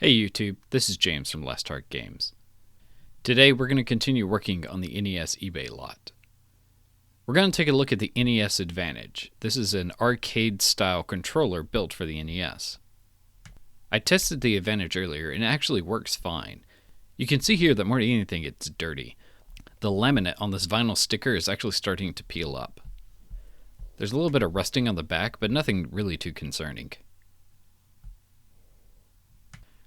Hey YouTube, this is James from Last Heart Games. Today we're going to continue working on the NES eBay lot. We're going to take a look at the NES Advantage. This is an arcade-style controller built for the NES. I tested the Advantage earlier and it actually works fine. You can see here that more than anything it's dirty. The laminate on this vinyl sticker is actually starting to peel up. There's a little bit of rusting on the back, but nothing really too concerning.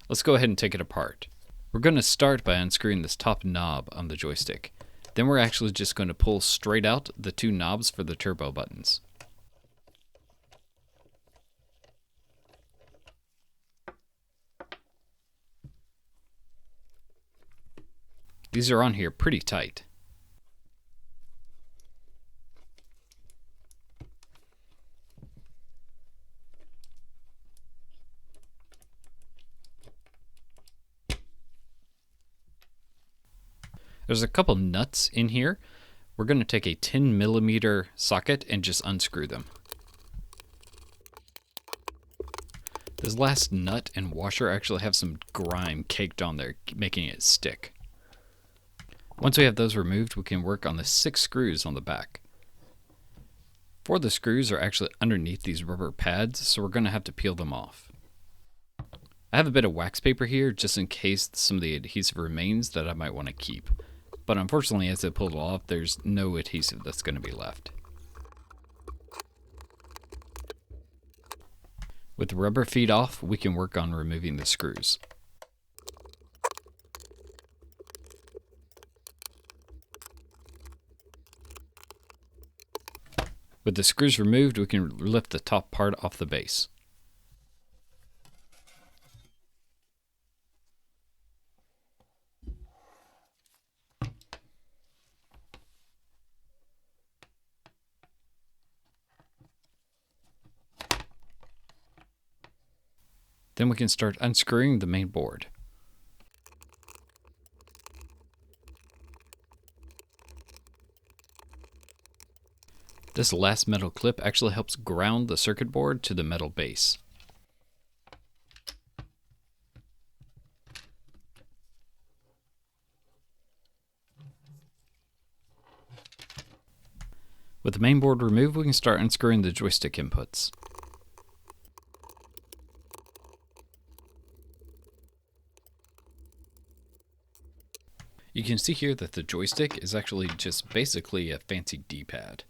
Let's go ahead and take it apart. We're going to start by unscrewing this top knob on the joystick. Then we're actually just going to pull straight out the two knobs for the turbo buttons. These are on here pretty tight. There's a couple nuts in here. We're going to take a 10mm socket and just unscrew them. This last nut and washer actually have some grime caked on there, making it stick. Once we have those removed, we can work on the 6 screws on the back. 4 of the screws are actually underneath these rubber pads, so we're going to have to peel them off. I have a bit of wax paper here just in case some of the adhesive remains that I might want to keep. But unfortunately, as I pulled it off, there's no adhesive that's going to be left. With the rubber feet off, we can work on removing the screws. With the screws removed, we can lift the top part off the base. Then we can start unscrewing the main board. This last metal clip actually helps ground the circuit board to the metal base. With the main board removed, we can start unscrewing the joystick inputs. You can see here that the joystick is actually just basically a fancy D-pad.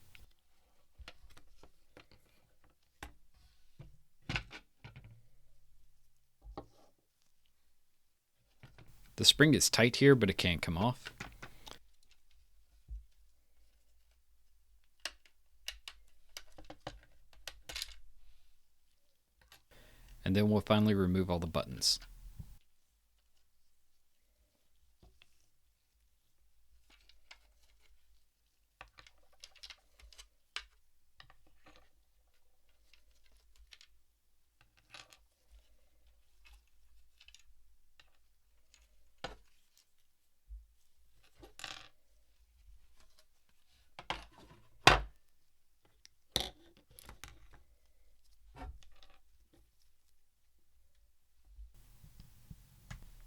The spring is tight here, but it can't come off. And then we'll finally remove all the buttons.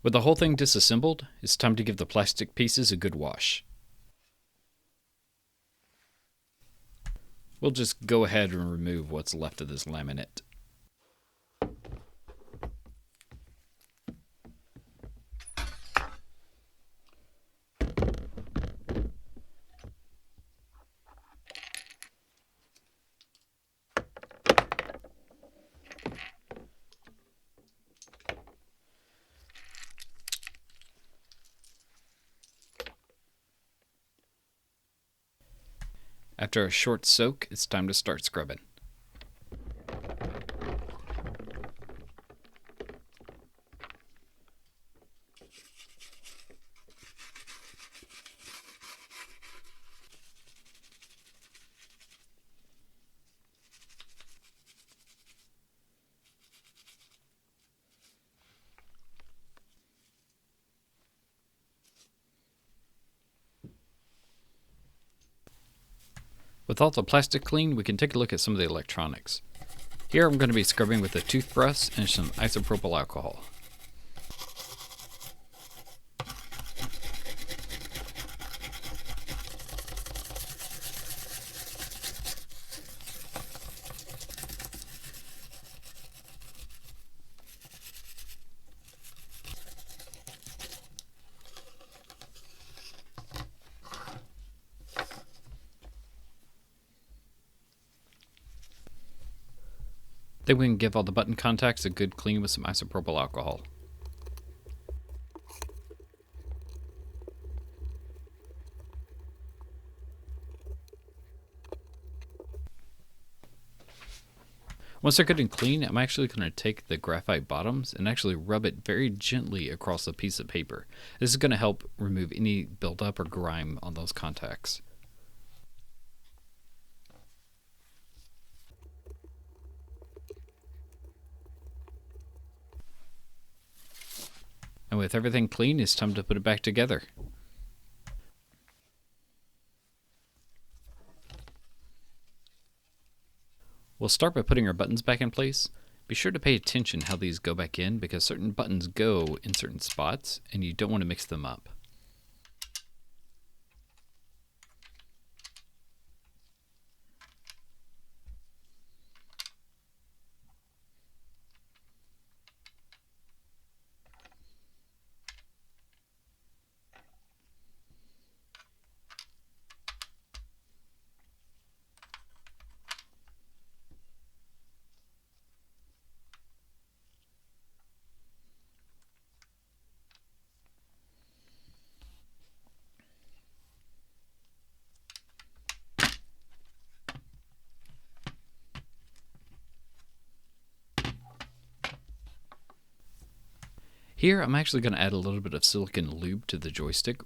With the whole thing disassembled, it's time to give the plastic pieces a good wash. We'll just go ahead and remove what's left of this laminate. After a short soak, it's time to start scrubbing. With all the plastic clean, we can take a look at some of the electronics. Here I'm going to be scrubbing with a toothbrush and some isopropyl alcohol. Then we can give all the button contacts a good clean with some isopropyl alcohol. Once they're good and clean, I'm actually going to take the graphite bottoms and actually rub it very gently across a piece of paper. This is going to help remove any buildup or grime on those contacts. And with everything clean, it's time to put it back together. We'll start by putting our buttons back in place. Be sure to pay attention how these go back in because certain buttons go in certain spots and you don't want to mix them up. Here, I'm actually going to add a little bit of silicone lube to the joystick.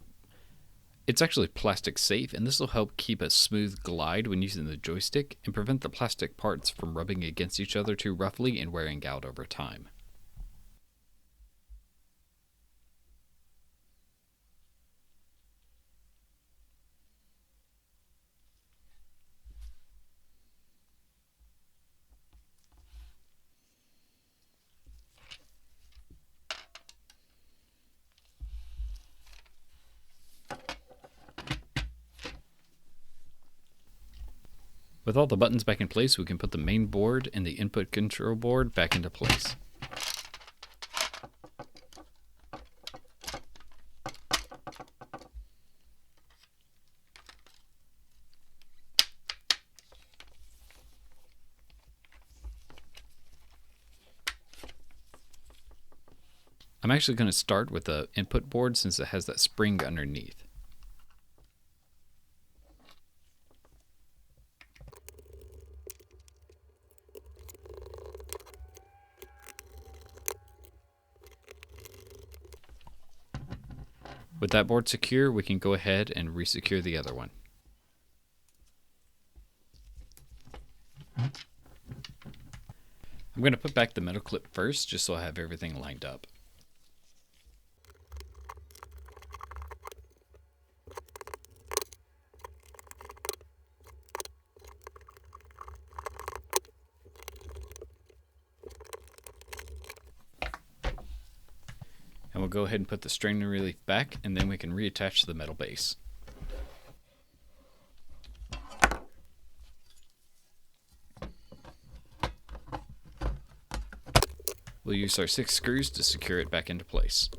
It's actually plastic safe, and this will help keep a smooth glide when using the joystick and prevent the plastic parts from rubbing against each other too roughly and wearing out over time. With all the buttons back in place, we can put the main board and the input control board back into place. I'm actually going to start with the input board since it has that spring underneath. With that board secure, we can go ahead and resecure the other one. I'm going to put back the metal clip first, just so I have everything lined up. And we'll go ahead and put the strainer relief back, and then we can reattach the metal base. We'll use our 6 screws to secure it back into place.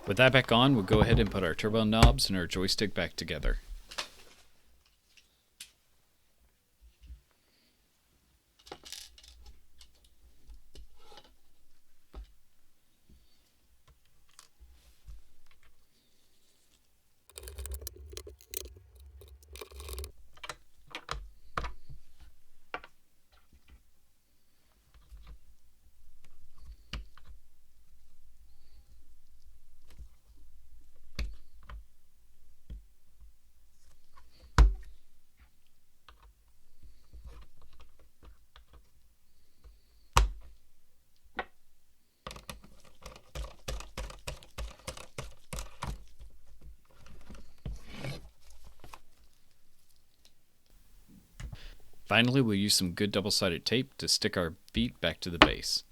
With that back on, we'll go ahead and put our turbo knobs and our joystick back together. Finally, we'll use some good double-sided tape to stick our feet back to the base.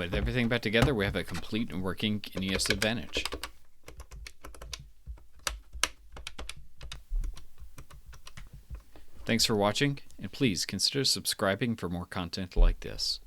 with everything back together, we have a complete and working NES Advantage. Thanks for watching, and please consider subscribing for more content like this.